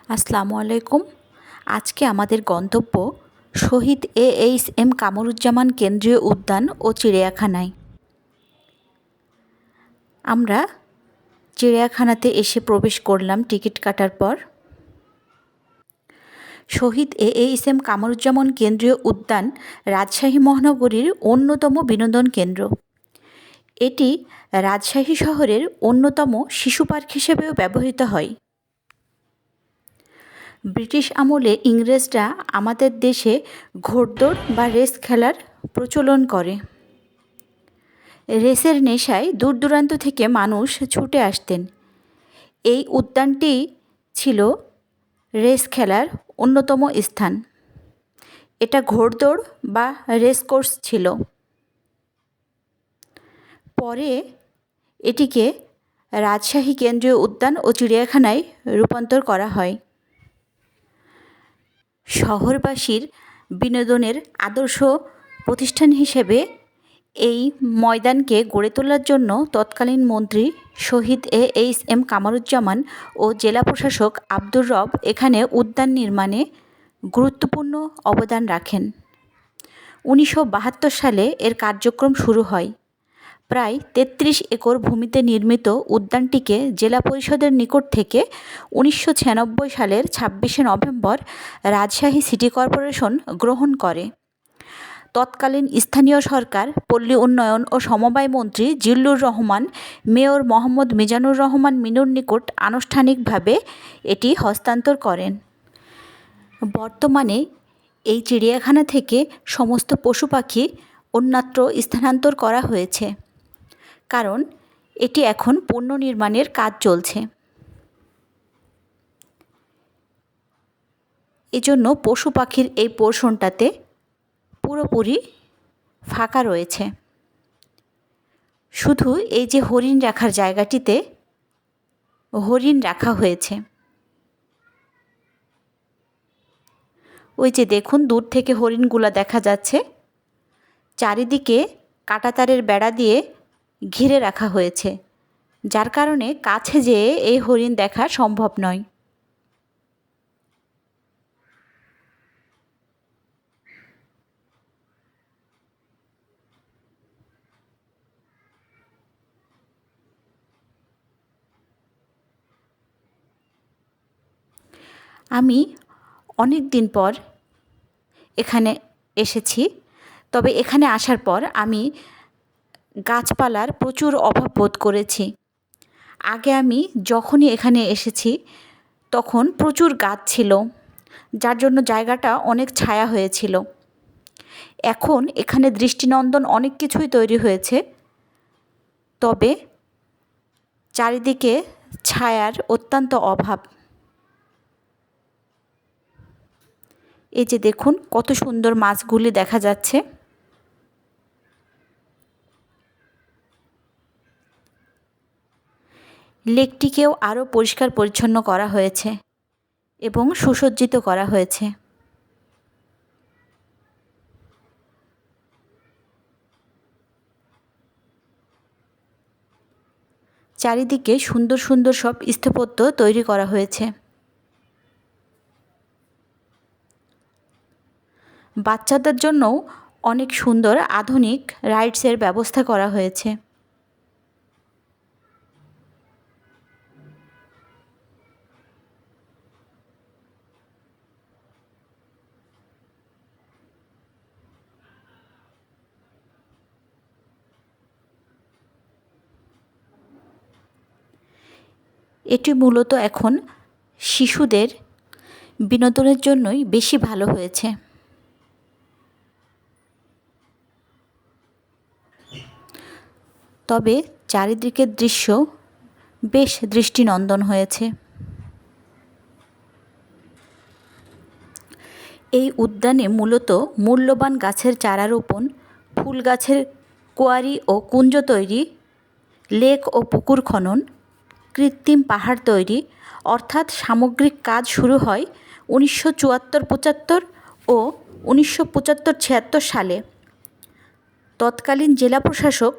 আসসালামু আলাইকুম। আজকে আমাদের গন্তব্য শহীদ AHM কামরুজ্জামান কেন্দ্রীয় উদ্যান ও চিড়িয়াখানায়। আমরা চিড়িয়াখানাতে এসে প্রবেশ করলাম টিকিট কাটার পর। শহীদ AHM কামরুজ্জামান কেন্দ্রীয় উদ্যান রাজশাহী মহানগরীর অন্যতম বিনোদন কেন্দ্র। এটি রাজশাহী শহরের অন্যতম শিশু পার্ক হিসেবেও ব্যবহৃত হয়। ব্রিটিশ আমলে ইংরেজরা আমাদের দেশে ঘোড়দৌড় বা রেস খেলার প্রচলন করে। রেসের নেশায় দূর দূরান্ত থেকে মানুষ ছুটে আসতেন। এই উদ্যানটি ছিল রেস খেলার অন্যতম স্থান। এটা ঘোড়দৌড় বা রেস কোর্স ছিল। পরে এটিকে রাজশাহী কেন্দ্রীয় উদ্যান ও চিড়িয়াখানায় রূপান্তর করা হয়। শহরবাসীর বিনোদনের আদর্শ প্রতিষ্ঠান হিসেবে এই ময়দানকে গড়ে তোলার জন্য তৎকালীন মন্ত্রী শহীদ AHM কামরুজ্জামান ও জেলা প্রশাসক আব্দুর রব এখানে উদ্যান নির্মাণে গুরুত্বপূর্ণ অবদান রাখেন। 1972 সালে এর কার্যক্রম শুরু হয়। প্রায় 33 একর ভূমিতে নির্মিত উদ্যানটিকে জেলা পরিষদের নিকট থেকে 1996 সালের 26শে নভেম্বর রাজশাহী সিটি কর্পোরেশন গ্রহণ করে। তৎকালীন স্থানীয় সরকার, পল্লী উন্নয়ন ও সমবায় মন্ত্রী জিল্লুর রহমান, মেয়র মোহাম্মদ মিজানুর রহমান মিনুর নিকট আনুষ্ঠানিকভাবে এটি হস্তান্তর করেন। বর্তমানে এই চিড়িয়াখানা থেকে সমস্ত পশু পাখি অন্যত্র স্থানান্তর করা হয়েছে, কারণ এটি এখন পুনর্নির্মাণের কাজ চলছে। এজন্য পশু পাখির এই পোর্শনটাতে পুরোপুরি ফাঁকা রয়েছে। শুধু এই যে হরিণ রাখার জায়গাটিতে হরিণ রাখা হয়েছে। ওই যে দেখুন, দূর থেকে হরিণগুলা দেখা যাচ্ছে। চারিদিকে কাঁটাতারের বেড়া দিয়ে ঘিরে রাখা হয়েছে, যার কারণে কাছে যেয়ে এই হরিণ দেখা সম্ভব নয়। আমি অনেক দিন পর এখানে এসেছি, তবে এখানে আসার পর আমি গাছপালার প্রচুর অভাব বোধ করেছি। আগে আমি যখনই এখানে এসেছি তখন প্রচুর গাছ ছিল, যার জন্য জায়গাটা অনেক ছায়া হয়েছিল। এখন এখানে দৃষ্টিনন্দন অনেক কিছুই তৈরি হয়েছে, তবে চারিদিকে ছায়ার অত্যন্ত অভাব। এই যে দেখুন, কত সুন্দর মাছগুলি দেখা যাচ্ছে। লেকটিকেও আরও পরিষ্কার পরিচ্ছন্ন করা হয়েছে এবং সুসজ্জিত করা হয়েছে। চারিদিকে সুন্দর সুন্দর সব স্থাপত্য তৈরি করা হয়েছে। বাচ্চাদের জন্যও অনেক সুন্দর আধুনিক রাইডসের ব্যবস্থা করা হয়েছে। এটি মূলত এখন শিশুদের বিনোদনের জন্যই বেশি ভালো হয়েছে। তবে চারিদিকের দৃশ্য বেশ দৃষ্টিনন্দন হয়েছে। এই উদ্যানে মূলত মূল্যবান গাছের চারা রোপণ, ফুল গাছের কোয়ারি ও কুঞ্জ তৈরি, লেক ও পুকুর খনন, কৃত্রিম পাহাড় তৈরি, অর্থাৎ সামগ্রিক কাজ শুরু হয় 1974-75 ও 1975-76 সালে। তৎকালীন জেলা প্রশাসক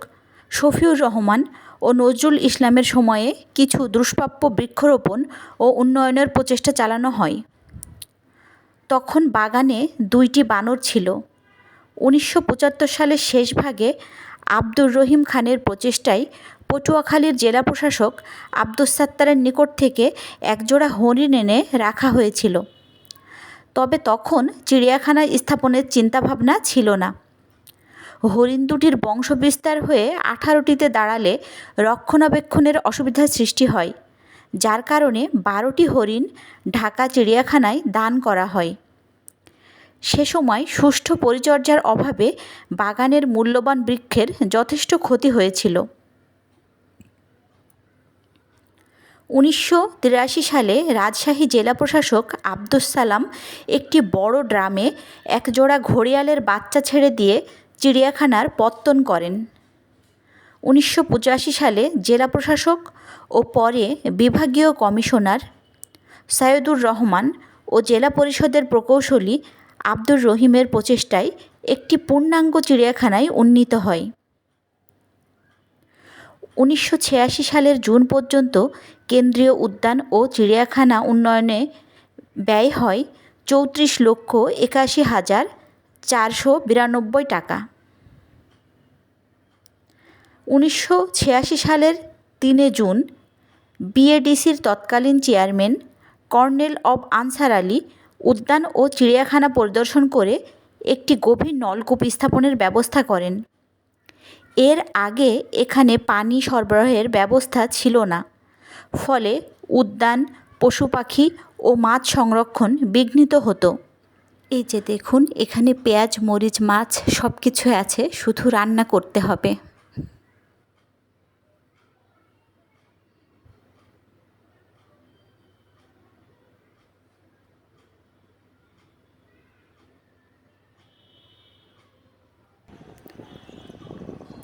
শফিউর রহমান ও নজরুল ইসলামের সময়ে কিছু দুষ্প্রাপ্য বৃক্ষরোপণ ও উন্নয়নের প্রচেষ্টা চালানো হয়। তখন বাগানে 2টি বানর ছিল। 1975 সালের শেষ ভাগে আব্দুর রহিম খানের প্রচেষ্টায় পটুয়াখালীর জেলা প্রশাসক আব্দুস সাত্তারের নিকট থেকে একজোড়া হরিণ এনে রাখা হয়েছিল। তবে তখন চিড়িয়াখানায় স্থাপনের চিন্তাভাবনা ছিল না। হরিণ দুটির বংশবিস্তার হয়ে 18টিতে দাঁড়ালে রক্ষণাবেক্ষণের অসুবিধার সৃষ্টি হয়, যার কারণে 12টি হরিণ ঢাকা চিড়িয়াখানায় দান করা হয়। সে সময় সুষ্ঠু পরিচর্যার অভাবে বাগানের মূল্যবান বৃক্ষের যথেষ্ট ক্ষতি হয়েছিল। 1983 সালে রাজশাহী জেলা প্রশাসক আব্দুস সালাম একটি বড় ড্রামে একজোড়া ঘড়িয়ালের বাচ্চা ছেড়ে দিয়ে চিড়িয়াখানার পত্তন করেন। 1985 সালে জেলা প্রশাসক ও পরে বিভাগীয় কমিশনার সাইদুর রহমান ও জেলা পরিষদের প্রকৌশলী আব্দুর রহিমের প্রচেষ্টায় একটি পূর্ণাঙ্গ চিড়িয়াখানায় উন্নীত হয়। 1986 সালের জুন পর্যন্ত কেন্দ্রীয় উদ্যান ও চিড়িয়াখানা উন্নয়নে ব্যয় হয় 34,81,492 টাকা। 1986 সালের 3 জুন বিএডিসির তৎকালীন chairman colonel of answer Ali উদ্যান ও চিড়িয়াখানা পরিদর্শন করে একটি গভীর নলকূপ স্থাপনের ব্যবস্থা করেন। এর আগে এখানে পানি সরবরাহের ব্যবস্থা ছিল না, ফলে উদ্যান, পশু পাখি ও মাছ সংরক্ষণ বিঘ্নিত হতো। এই যে দেখুন, এখানে পেঁয়াজ, মরিচ, মাছ সব কিছু আছে, শুধু রান্না করতে হবে।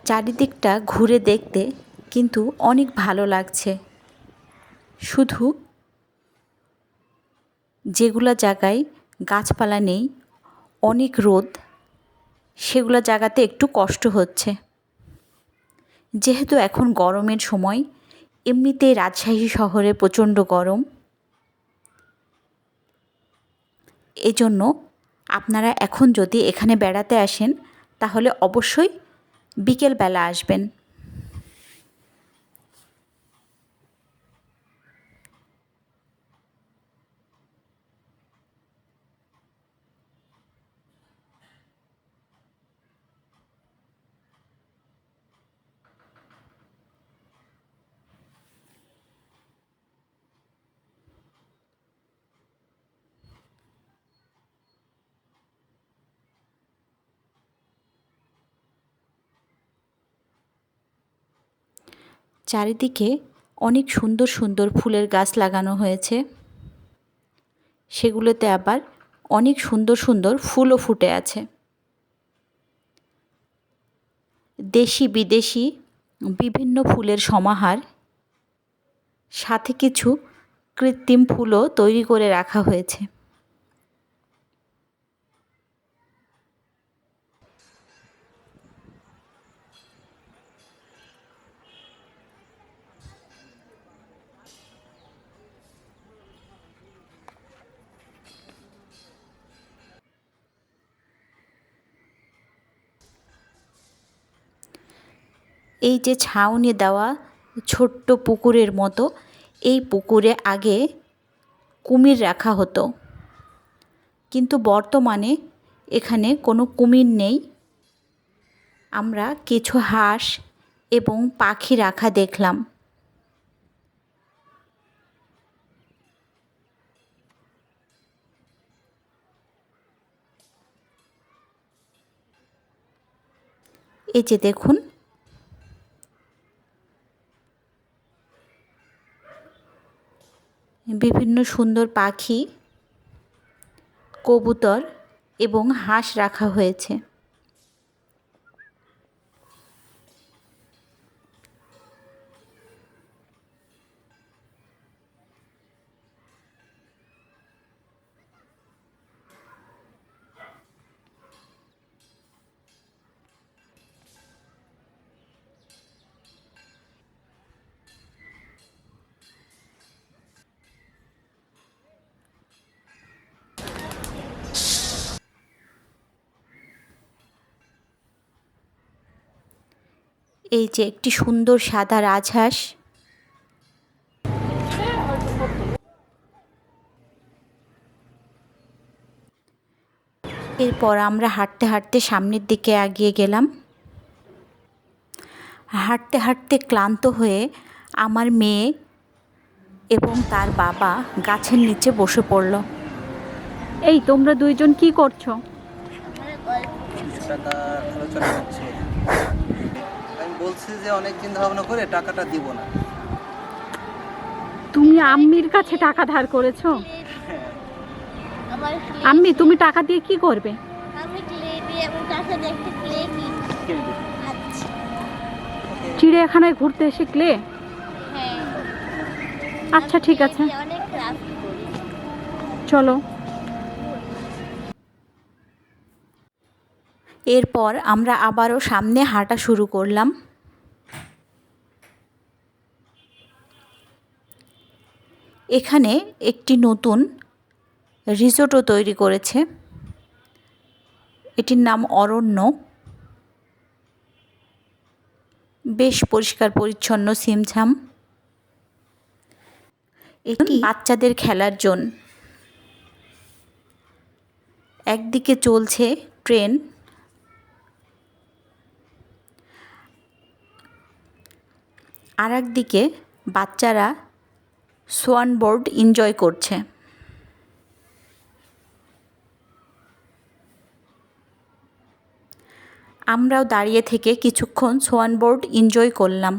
চারিদিকটা ঘুরে দেখতে কিন্তু অনেক ভালো লাগছে। শুধু যেগুলো জায়গায় গাছপালা নেই, অনেক রোদ, সেগুলো জায়গাতে একটু কষ্ট হচ্ছে। যেহেতু এখন গরমের সময়, এমনিতেই রাজশাহী শহরে প্রচণ্ড গরম, এজন্য আপনারা এখন যদি এখানে বেড়াতে আসেন তাহলে অবশ্যই বিকেলবেলা আসবেন। চারিদিকে অনেক সুন্দর সুন্দর ফুলের গাছ লাগানো হয়েছে, সেগুলোতে আবার অনেক সুন্দর সুন্দর ফুলও ফুটে আছে। দেশি বিদেশি বিভিন্ন ফুলের সমাহার, সাথে কিছু কৃত্রিম ফুলও তৈরি করে রাখা হয়েছে। এই যে ছাউনি দেওয়া ছোট্ট পুকুরের মতো, এই পুকুরে আগে কুমির রাখা হতো, কিন্তু বর্তমানে এখানে কোনো কুমির নেই। আমরা কিছু হাঁস এবং পাখি রাখা দেখলাম। এই যে দেখুন, বিভিন্ন সুন্দর পাখি, কবুতর এবং হাঁস রাখা হয়েছে। এই যে একটি সুন্দর সাদা রাজহাঁস। এরপর আমরা হাঁটতে হাঁটতে সামনের দিকে এগিয়ে গেলাম। হাঁটতে হাঁটতে ক্লান্ত হয়ে আমার মেয়ে এবং তার বাবা গাছের নিচে বসে পড়ল। এই তোমরা দুইজন কি করছো? টাকা আলোচনা হচ্ছে। আমি বলছি যে অনেক চিন্তা ভাবনা করে টাকাটা দিব না। তুমি আম্মির কাছে টাকা ধার করেছো? আম্মি তুমি টাকা দিয়ে কি করবে? আমি ক্লে দিয়ে এবং তার সাথে একটা ক্লে কিনবো। আচ্ছা চিড়িয়াখানায় ঘুরতে এসে ক্লে? হ্যাঁ আচ্ছা ঠিক আছে, অনেক ক্রাফট করি। চলো। এরপর আমরা আবারও সামনে হাঁটা শুরু করলাম। এখানে একটি নতুন রিসোর্টও তৈরি করেছে। এটির নাম অরণ্য। বেশ পরিষ্কার পরিচ্ছন্ন, ছিমছাম। এটি বাচ্চাদের খেলার জোন। একদিকে চলছে ট্রেন, আর একদিকে বাচ্চারা সোয়ান বোর্ড এনজয় করছে। আমরাও দাঁড়িয়ে থেকে কিছুক্ষণ সোয়ান বোর্ড এনজয় করলাম।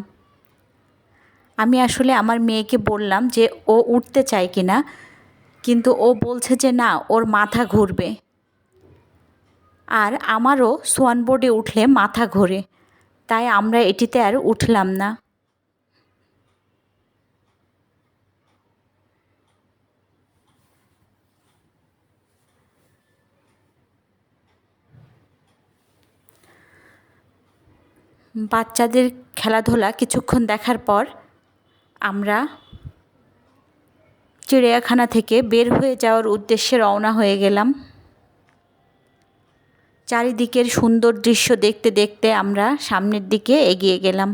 আমি আসলে আমার মেয়েকে বললাম যে ও উঠতে চায় কি না, কিন্তু ও বলছে যে না, ওর মাথা ঘুরবে। আর আমারও সোয়ান বোর্ডে উঠলে মাথা ঘোরে, তাই আমরা এটিতে আর উঠলাম না। বাচ্চাদের খেলাধুলা কিছুক্ষণ দেখার পর আমরা চিড়িয়াখানা থেকে বের হয়ে যাওয়ার উদ্দেশ্যে রওনা হয়ে গেলাম। চারিদিকের সুন্দর দৃশ্য দেখতে দেখতে আমরা সামনের দিকে এগিয়ে গেলাম।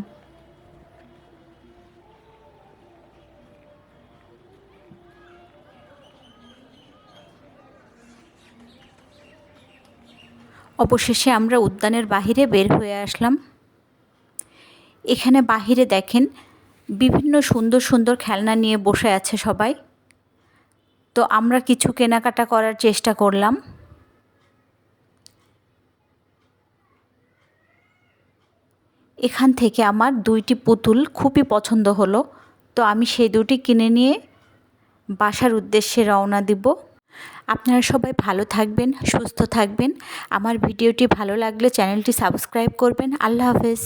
অবশেষে আমরা উদ্যানের বাহিরে বের হয়ে আসলাম। এখানে বাহিরে দেখেন বিভিন্ন সুন্দর সুন্দর খেলনা নিয়ে বসে আছে সবাই। তো আমরা কিছু কেনাকাটা করার চেষ্টা করলাম। এখান থেকে আমার দুইটি পুতুল খুবই পছন্দ হলো, তো আমি সেই দুটি কিনে নিয়ে বাসার উদ্দেশ্যে রওনা দিব। আপনারা সবাই ভালো থাকবেন, সুস্থ থাকবেন। আমার ভিডিওটি ভালো লাগলে চ্যানেলটি সাবস্ক্রাইব করবেন। আল্লাহ হাফেজ।